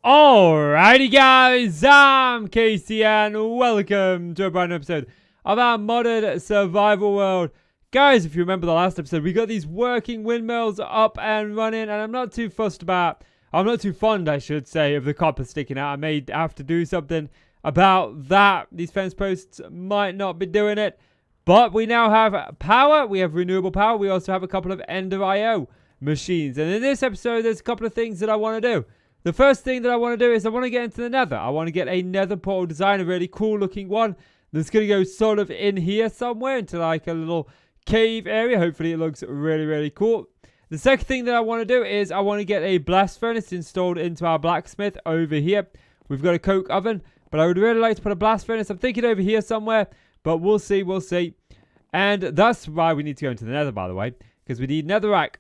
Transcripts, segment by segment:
Alrighty guys, I'm Casey and welcome to a brand new episode of our modded survival world. Guys, if you remember the last episode, we got these working windmills up and running, and I'm not too fond, I should say, of the copper sticking out. I may have to do something about that. These fence posts might not be doing it, but we now have power. We have renewable power. We also have a couple of Ender IO machines, and in this episode, there's a couple of things that I want to do. The first thing that I want to do is I want to get into the Nether. I want to get a Nether portal design, a really cool looking one that's going to go sort of in here somewhere into like a little cave area. Hopefully it looks really, really cool. The second thing that I want to do is I want to get a blast furnace installed into our blacksmith over here. We've got a coke oven, but I would really like to put a blast furnace. I'm thinking over here somewhere, but we'll see, And that's why we need to go into the Nether, by the way, because we need netherrack.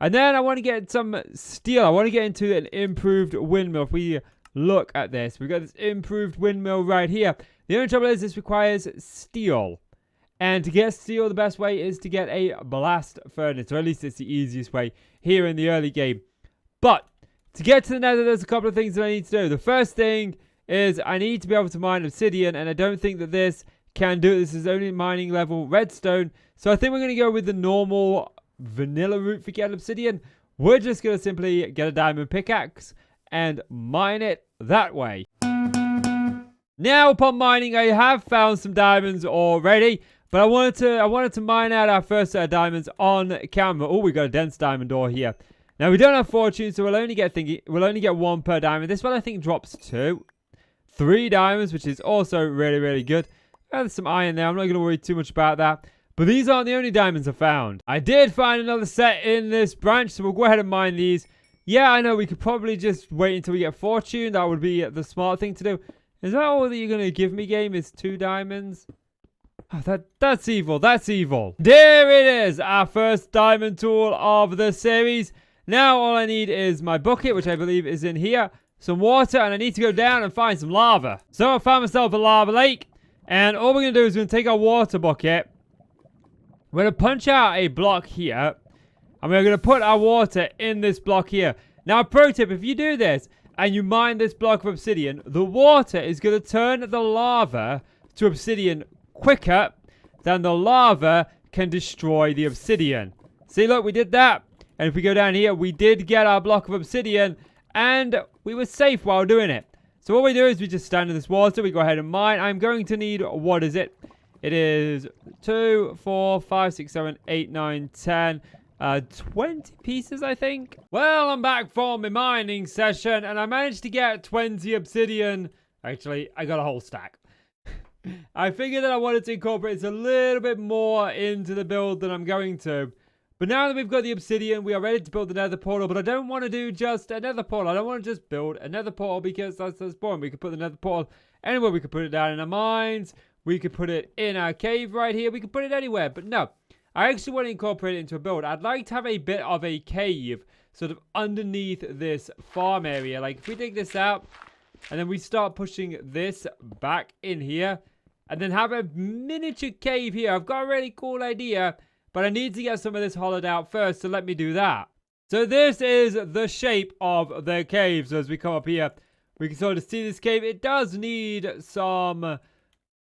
And then I want to get some steel. I want to get into an improved windmill. If we look at this, we've got this improved windmill right here. The only trouble is this requires steel. And to get steel, the best way is to get a blast furnace. Or at least it's the easiest way here in the early game. But to get to the Nether, there's a couple of things that I need to do. The first thing is I need to be able to mine obsidian. And I don't think that this can do it. This is only mining level redstone. So I think we're going to go with the normal vanilla route for getting obsidian. We're just going to simply get a diamond pickaxe and mine it that way. Now upon mining, I have found some diamonds already, but I wanted to mine out our first set of diamonds on camera. Oh, we got a dense diamond ore here. Now we don't have fortune, so we'll only get one per diamond. This one I think drops 3 diamonds, which is also really, really good. There's some iron there. I'm not going to worry too much about that. But these aren't the only diamonds I found. I did find another set in this branch, so we'll go ahead and mine these. Yeah, I know we could probably just wait until we get fortune. That would be the smart thing to do. Is that all that you're going to give me, game? Is 2 diamonds? Oh, that's evil. That's evil. There it is. Our first diamond tool of the series. Now all I need is my bucket, which I believe is in here. Some water, and I need to go down and find some lava. So I found myself a lava lake. And all we're going to do is we're going to take our water bucket. We're going to punch out a block here, and we're going to put our water in this block here. Now, pro tip, if you do this, and you mine this block of obsidian, the water is going to turn the lava to obsidian quicker than the lava can destroy the obsidian. See, look, we did that. And if we go down here, we did get our block of obsidian, and we were safe while doing it. So what we do is we just stand in this water, we go ahead and mine. I'm going to need, what is it? It is 2, 4, 5, 6, 7, 8, 9, 10, 20 pieces, I think. Well, I'm back for my mining session, and I managed to get 20 obsidian. Actually, I got a whole stack. I figured that I wanted to incorporate a little bit more into the build than I'm going to. But now that we've got the obsidian, we are ready to build the Nether portal. But I don't want to do just a Nether portal. I don't want to just build a Nether portal because that's boring. We could put the Nether portal anywhere. We could put it down in our mines. We could put it in our cave right here. We could put it anywhere. But no, I actually want to incorporate it into a build. I'd like to have a bit of a cave sort of underneath this farm area. Like if we dig this out and then we start pushing this back in here and then have a miniature cave here. I've got a really cool idea, but I need to get some of this hollowed out first. So let me do that. So this is the shape of the cave. So as we come up here, we can sort of see this cave. It does need some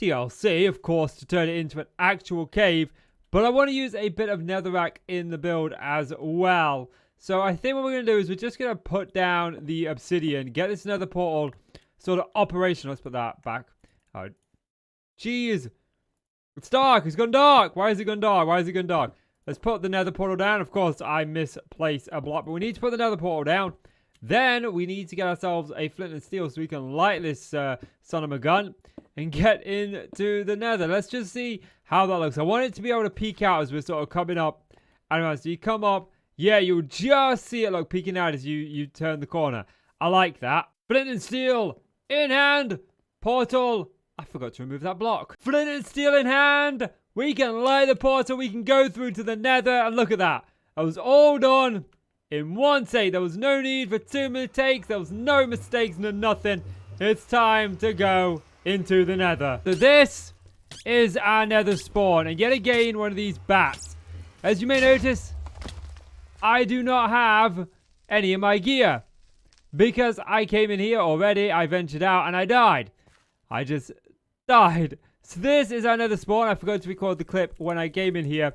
TLC, of course, to turn it into an actual cave, but I want to use a bit of netherrack in the build as well. So I think what we're going to do is we're just going to put down the obsidian, get this nether portal sort of operational. Let's put that back. Oh, jeez. It's dark. It's gone dark. Why is it gone dark? Why is it gone dark? Let's put the nether portal down. Of course, I misplaced a block, but we need to put the nether portal down. Then we need to get ourselves a flint and steel so we can light this son of a gun and get into the Nether. Let's just see how that looks. I want it to be able to peek out as we're sort of coming up. Anyway, so you come up. Yeah, you'll just see it like peeking out as you turn the corner. I like that. Flint and steel in hand. Portal. I forgot to remove that block. Flint and steel in hand. We can light the portal. We can go through to the Nether. And look at that. That was all done in one take. There was no need for 2 minute takes. There was no mistakes, no nothing. It's time to go into the Nether. So this is our Nether spawn, and yet again one of these bats. As you may notice, I do not have any of my gear. because I came in here already, I ventured out, and I died. I just died. So this is another spawn. I forgot to record the clip when I came in here.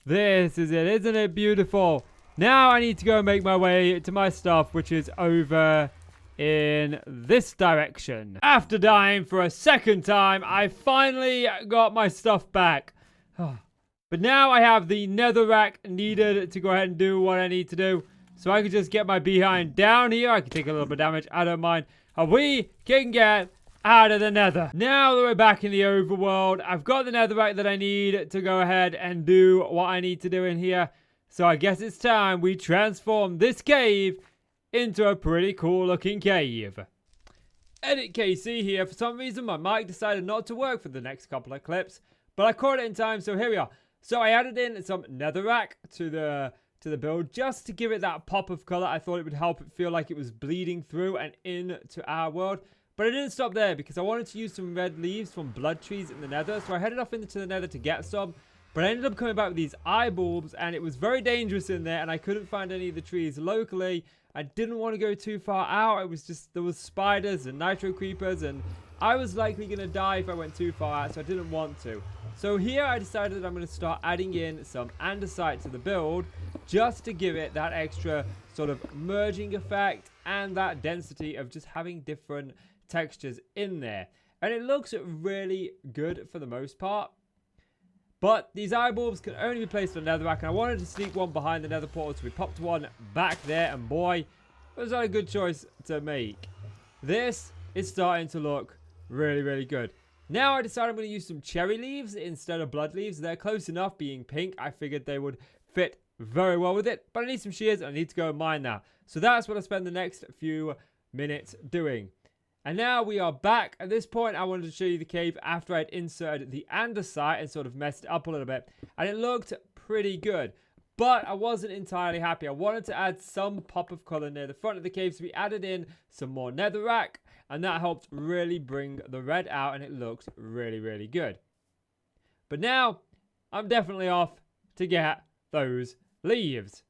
This is it. Isn't it beautiful? Now I need to go and make my way to my stuff, which is over in this direction. After dying for a second time, I finally got my stuff back. But now I have the netherrack needed to go ahead and do what I need to do. So I can just get my behind down here. I can take a little bit of damage. I don't mind. And we can get out of the nether. Now that we're back in the overworld, I've got the netherrack that I need to go ahead and do what I need to do in here. So I guess it's time we transform this cave into a pretty cool looking cave. Edit KC here. For some reason my mic decided not to work for the next couple of clips, but I caught it in time, so here we are. So I added in some netherrack to the build just to give it that pop of color. I thought it would help it feel like it was bleeding through and into our world. But I didn't stop there because I wanted to use some red leaves from blood trees in the nether. So I headed off into the nether to get some. But I ended up coming back with these eye bulbs, and it was very dangerous in there, and I couldn't find any of the trees locally. I didn't want to go too far out. It was just, there was spiders and nitro creepers, and I was likely going to die if I went too far out, so I didn't want to. So here I decided that I'm going to start adding in some andesite to the build, just to give it that extra sort of merging effect and that density of just having different textures in there. And it looks really good for the most part. But these eye bulbs can only be placed on netherrack, and I wanted to sneak one behind the nether portal, so we popped one back there, and boy, it was not a good choice to make. This is starting to look really, really good. Now I decided I'm going to use some cherry leaves instead of blood leaves. They're close enough being pink. I figured they would fit very well with it, but I need some shears, and I need to go and mine now. So that's what I spend the next few minutes doing. And now we are back. At this point, I wanted to show you the cave after I'd inserted the andesite and sort of messed it up a little bit. And it looked pretty good. But I wasn't entirely happy. I wanted to add some pop of color near the front of the cave. So we added in some more netherrack. And that helped really bring the red out. And it looked really, really good. But now, I'm definitely off to get those leaves.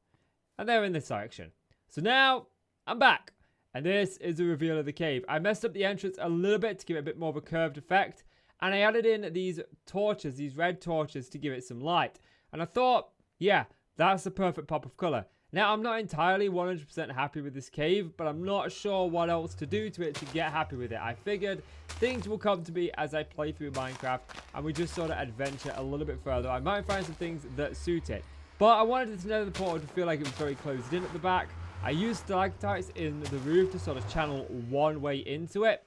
And they're in this direction. So now, I'm back. And this is the reveal of the cave. I messed up the entrance a little bit to give it a bit more of a curved effect. And I added in these torches, these red torches, to give it some light. And I thought, yeah, that's the perfect pop of color. Now, I'm not entirely 100% happy with this cave, but I'm not sure what else to do to it to get happy with it. I figured things will come to me as I play through Minecraft, and we just sort of adventure a little bit further. I might find some things that suit it. But I wanted this nether portal to feel like it was very closed in at the back. I used stalactites in the roof to sort of channel one way into it.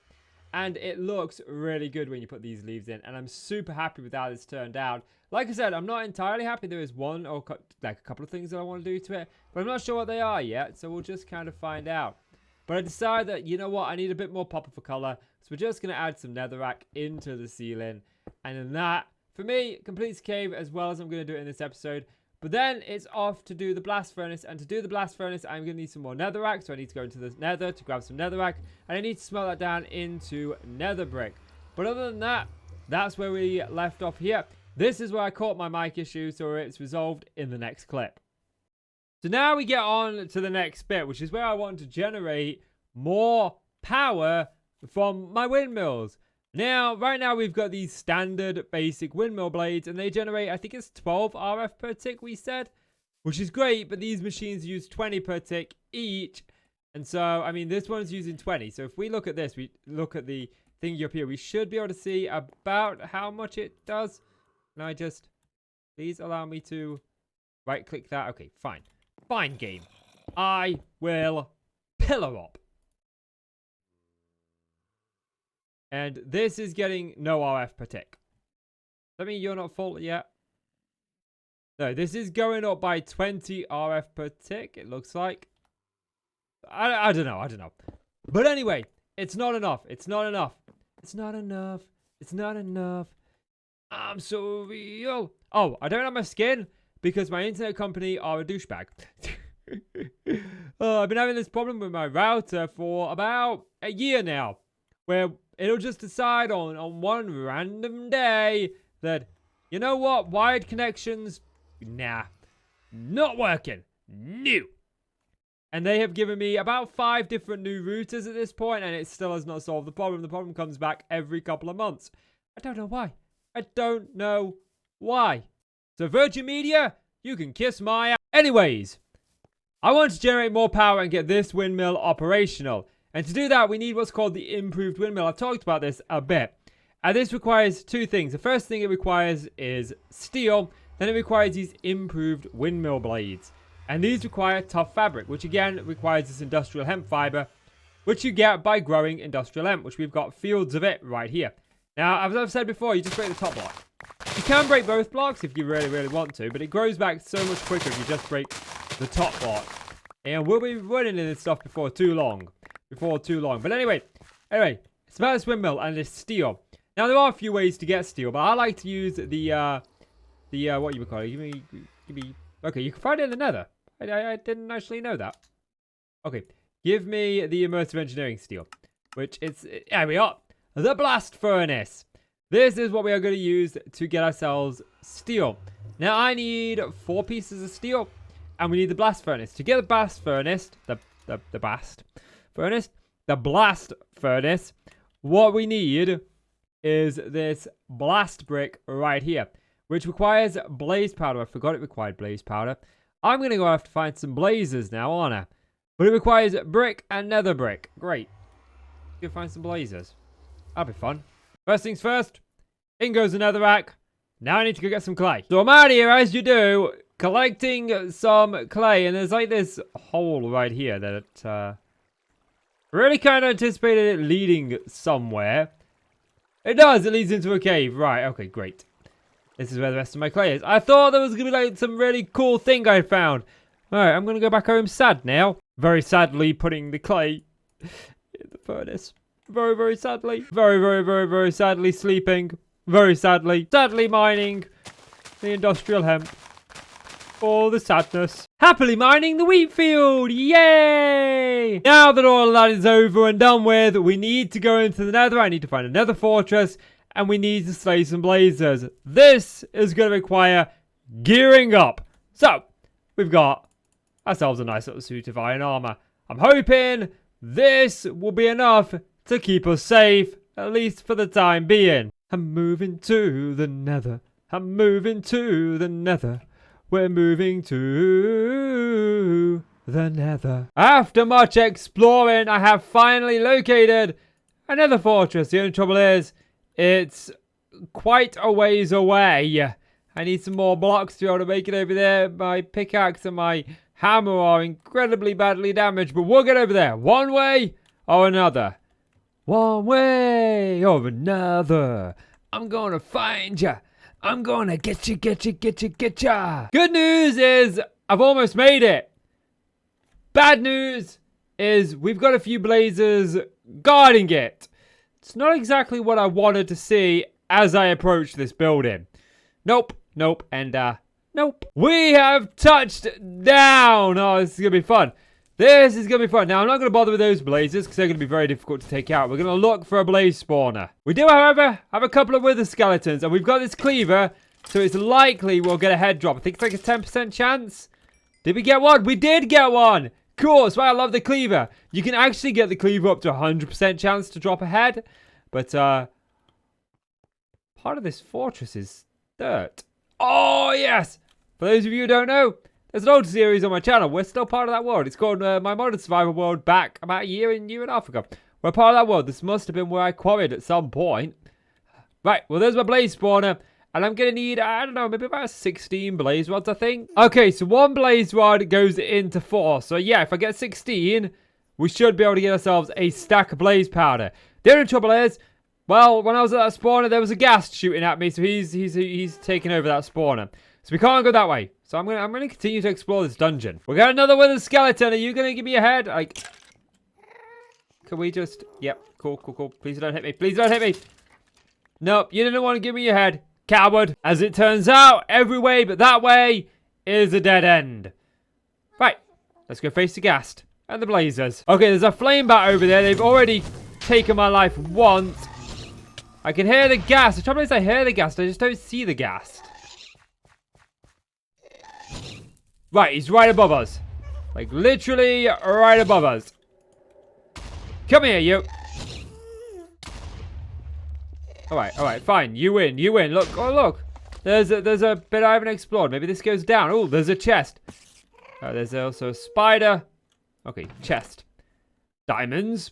And it looks really good when you put these leaves in. And I'm super happy with how this turned out. Like I said, I'm not entirely happy. There is one or like a couple of things that I want to do to it. But I'm not sure what they are yet. So we'll just kind of find out. But I decided that, you know what? I need a bit more pop of a color. So we're just going to add some netherrack into the ceiling. And then that, for me, completes the cave as well as I'm going to do it in this episode. But then it's off to do the blast furnace. And to do the blast furnace, I'm going to need some more netherrack. So I need to go into the nether to grab some netherrack. And I need to smelt that down into nether brick. But other than that, that's where we left off here. This is where I caught my mic issue. So it's resolved in the next clip. So now we get on to the next bit, which is where I want to generate more power from my windmills. Now, right now we've got these standard basic windmill blades, and they generate, I think it's 12 RF per tick, we said, which is great, but these machines use 20 per tick each. And so, I mean, this one's using 20. So if we look at this, we look at the thing up here, we should be able to see about how much it does. Can I just, please allow me to right click that? Okay, fine. Fine, game. I will pillar up. And this is getting no RF per tick. That mean you're not full yet? No, this is going up by 20 RF per tick, it looks like. I don't know. But anyway, it's not enough. It's not enough. It's not enough. It's not enough. I'm so real. Oh, I don't have my skin because my internet company are a douchebag. I've been having this problem with my router for about a year now, where it'll just decide on one random day that, you know what, wired connections, nah, not working, no. And they have given me about 5 different new routers at this point, and it still has not solved the problem. The problem comes back every couple of months. I don't know why. I don't know why. So Virgin Media, you can kiss my ass. Anyways, I want to generate more power and get this windmill operational. And to do that, we need what's called the Improved Windmill. I've talked about this a bit. And this requires 2 things. The first thing it requires is steel. Then it requires these improved windmill blades. And these require tough fabric, which again requires this industrial hemp fiber, which you get by growing industrial hemp, which we've got fields of it right here. Now, as I've said before, you just break the top block. You can break both blocks if you really, really want to, but it grows back so much quicker if you just break the top block. And we'll be running in this stuff before too long. But anyway, it's about this windmill and this steel. Now, there are a few ways to get steel, but I like to use the what you would call it. Give me. Okay, you can find it in the Nether. I didn't actually know that. Okay, give me the immersive engineering steel, which it's, there we are, the blast furnace. This is what we are going to use to get ourselves steel. Now I need 4 pieces of steel, and we need the blast furnace. To get the blast furnace, the blast furnace, what we need is this blast brick right here, which requires blaze powder. I forgot it required blaze powder. I'm going to go have to find some blazers now, aren't I? But it requires brick and nether brick. Great. Go find some blazers. That'll be fun. First things first. In goes the netherrack. Now I need to go get some clay. So I'm out here, as you do, collecting some clay. And there's like this hole right here that really kind of anticipated it leading somewhere. It does. It leads into a cave. Right. Okay, great. This is where the rest of my clay is. I thought there was going to be like some really cool thing I found. Alright, I'm going to go back home sad now. Very sadly putting the clay in the furnace. Very, very sadly. Very, very, very, very sadly sleeping. Very sadly. Sadly mining the industrial hemp. All the sadness. Happily mining the wheat field. Yay! Now that all of that is over and done with, we need to go into the nether. I need to find another fortress. And we need to slay some blazers. This is going to require gearing up. So, we've got ourselves a nice little suit of iron armor. I'm hoping this will be enough to keep us safe, at least for the time being. I'm moving to the nether. I'm moving to the nether. We're moving to the nether. After much exploring, I have finally located another fortress. The only trouble is, it's quite a ways away. I need some more blocks to be able to make it over there. My pickaxe and my hammer are incredibly badly damaged, but we'll get over there one way or another. One way or another. I'm going to find ya. I'm going to get ya. Good news is I've almost made it. Bad news is we've got a few blazers guarding it. It's not exactly what I wanted to see as I approached this building. Nope, and nope. We have touched down. Oh, this is going to be fun. This is going to be fun. Now, I'm not going to bother with those blazers because they're going to be very difficult to take out. We're going to look for a blaze spawner. We do, however, have a couple of wither skeletons, and we've got this cleaver, so it's likely we'll get a head drop. I think it's like a 10% chance. Did we get one? We did get one. Cool, that's why I love the cleaver. You can actually get the cleaver up to 100% chance to drop a head. But, part of this fortress is dirt. Oh, yes! For those of you who don't know, there's an old series on my channel. We're still part of that world. It's called My Modded Survival World back about a year and a half ago. We're part of that world. This must have been where I quarried at some point. Right, well, there's my blaze spawner. And I'm going to need, I don't know, maybe about 16 blaze rods, I think. Okay, so 1 blaze rod goes into 4. So, yeah, if I get 16, we should be able to get ourselves a stack of blaze powder. The only trouble is, well, when I was at that spawner, there was a ghast shooting at me. So, he's taking over that spawner. So, we can't go that way. So, I'm going to continue to explore this dungeon. We got another wither skeleton. Are you going to give me a head? Like, can we just, yep, cool. Please don't hit me. Please don't hit me. Nope, you didn't want to give me your head. Coward. As it turns out, every way but that way is a dead end. Right, let's go face the ghast and the blazers. Okay, there's a flame bat over there. They've already taken my life once. I can hear the ghast. The trouble is I hear the ghast. I just don't see the ghast. Right, he's right above us. Like, literally right above us. Come here, you. Alright, fine. You win. Look, oh, look. There's a bit I haven't explored. Maybe this goes down. Oh, there's a chest. There's also a spider. Okay, chest. Diamonds.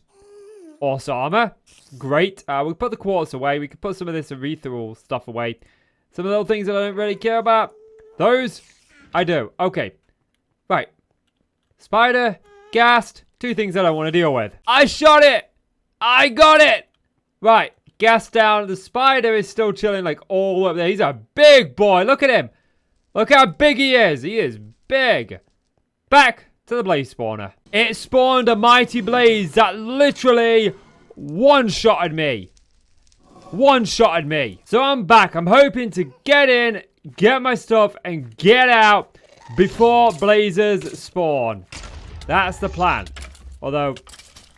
Horse armor. Great. We'll put the quartz away. We can put some of this ethereal stuff away. Some of the little things that I don't really care about. Those, I do. Okay. Right. Spider. Ghast. Two things that I want to deal with. I shot it! I got it! Right. Gas down. The spider is still chilling like all up there. He's a big boy. Look at him. Look how big he is. He is big. Back to the blaze spawner. It spawned a mighty blaze that literally one-shotted me. One-shotted me. So I'm back. I'm hoping to get in, get my stuff, and get out before blazes spawn. That's the plan. Although,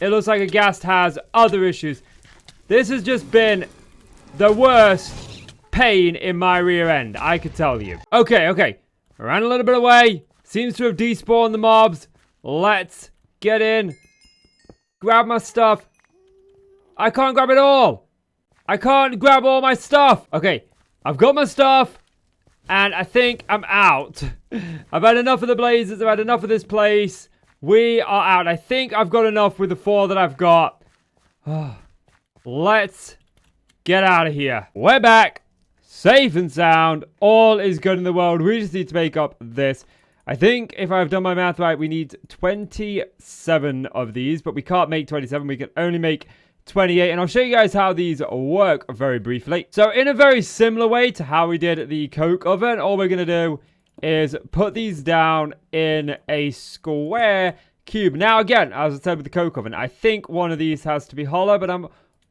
it looks like a ghast has other issues. This has just been the worst pain in my rear end, I could tell you. Okay. Ran a little bit away. Seems to have despawned the mobs. Let's get in. Grab my stuff. I can't grab it all. I can't grab all my stuff. Okay, I've got my stuff. And I think I'm out. I've had enough of the blazes. I've had enough of this place. We are out. I think I've got enough with the 4 that I've got. Let's get out of here. We're back. Safe and sound. All is good in the world. We just need to make up this. I think if I've done my math right, we need 27 of these. But we can't make 27. We can only make 28. And I'll show you guys how these work very briefly. So in a very similar way to how we did the coke oven, all we're going to do is put these down in a square cube. Now again, as I said with the coke oven, I think one of these has to be hollow, but I'm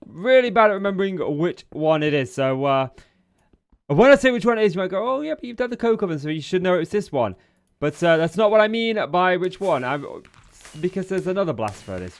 really bad at remembering which one it is. So when I say which one it is, you might go, oh yeah, but you've done the coke oven, so you should know it's this one. But that's not what I mean by which one. Because there's another blast furnace.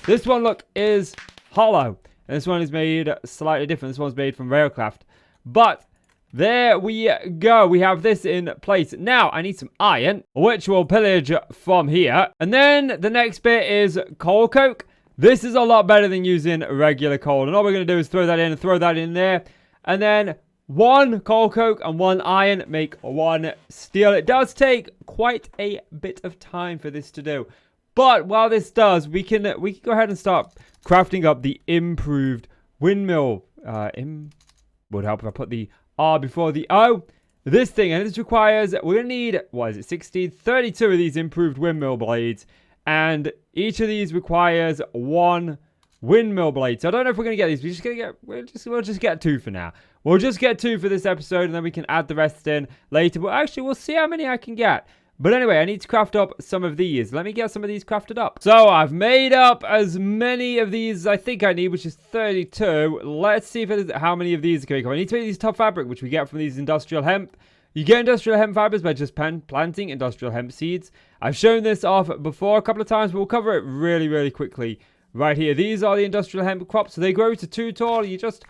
This one, look, is hollow. And this one is made slightly different. This one's made from railcraft. But there we go. We have this in place. Now, I need some iron, which we'll pillage from here. And then the next bit is coal coke. This is a lot better than using regular coal. And all we're going to do is throw that in and throw that in there. And then 1 coal coke and 1 iron make 1 steel. It does take quite a bit of time for this to do. But while this does, we can go ahead and start crafting up the improved windmill. Would help if I put the R before the O. This thing, and this requires, we're going to need, what is it, 16, 32 of these improved windmill blades. And each of these requires 1 windmill blade. So I don't know if we're going to get these. We'll just get 2 for now. We'll just get 2 for this episode, and then we can add the rest in later. But actually, we'll see how many I can get. But anyway, I need to craft up some of these. Let me get some of these crafted up. So I've made up as many of these as I think I need, which is 32. Let's see how many of these can we come. I need to make these tough fabric, which we get from these industrial hemp. You get industrial hemp fibers by just planting industrial hemp seeds. I've shown this off before a couple of times, but we'll cover it really, really quickly right here. These are the industrial hemp crops. So they grow to 2 tall. You just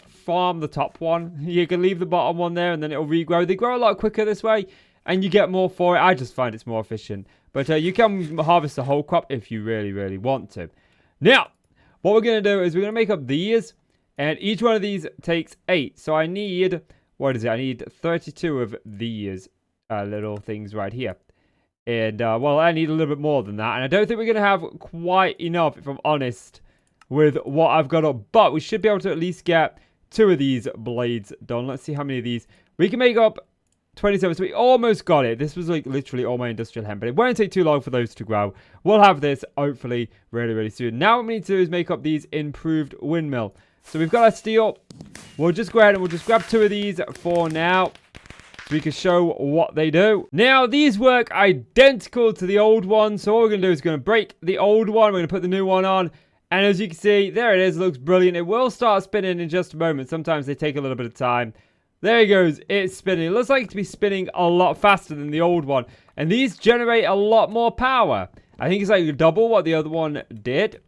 farm the top one. You can leave the bottom one there, and then it'll regrow. They grow a lot quicker this way. And you get more for it. I just find it's more efficient. But you can harvest the whole crop if you really, really want to. Now, what we're going to do is we're going to make up these. And each one of these takes 8. So I need, what is it? I need 32 of these little things right here. And, well, I need a little bit more than that. And I don't think we're going to have quite enough, if I'm honest, with what I've got up. But we should be able to at least get 2 of these blades done. Let's see how many of these. We can make up 27, so we almost got it. This was like literally all my industrial hemp, but it won't take too long for those to grow. We'll have this hopefully really, really soon. Now what we need to do is make up these improved windmill. So we've got our steel. We'll just go ahead and we'll just grab 2 of these for now, so we can show what they do. Now these work identical to the old one, so all we're going to do is going to break the old one. We're going to put the new one on. And as you can see, there it is. It looks brilliant. It will start spinning in just a moment. Sometimes they take a little bit of time. There he goes. It's spinning. It looks like it to be spinning a lot faster than the old one. And these generate a lot more power. I think it's like double what the other one did.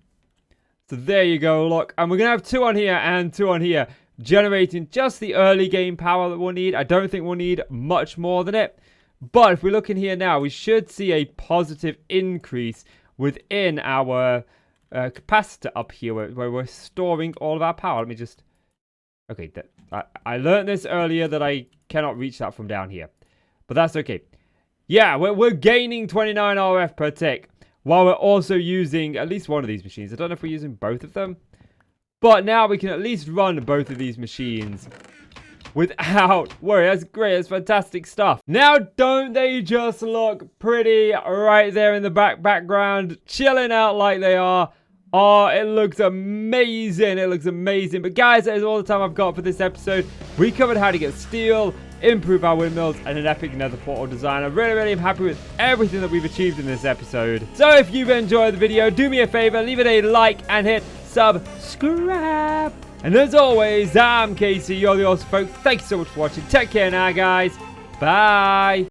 So there you go. Look. And we're going to have 2 on here and 2 on here. Generating just the early game power that we'll need. I don't think we'll need much more than it. But if we look in here now, we should see a positive increase within our capacitor up here where we're storing all of our power. Let me just... Okay, I learned this earlier that I cannot reach that from down here. But that's okay. Yeah, we're gaining 29 RF per tick while we're also using at least one of these machines. I don't know if we're using both of them. But now we can at least run both of these machines without worry. That's great. That's fantastic stuff. Now, don't they just look pretty right there in the background, chilling out like they are? Oh, it looks amazing. It looks amazing. But guys, that is all the time I've got for this episode. We covered how to get steel, improve our windmills, and an epic nether portal design. I really am happy with everything that we've achieved in this episode. So if you've enjoyed the video, do me a favor, leave it a like and hit subscribe. And as always, I'm Casey, you're the awesome folk. Thanks so much for watching. Take care now, guys. Bye.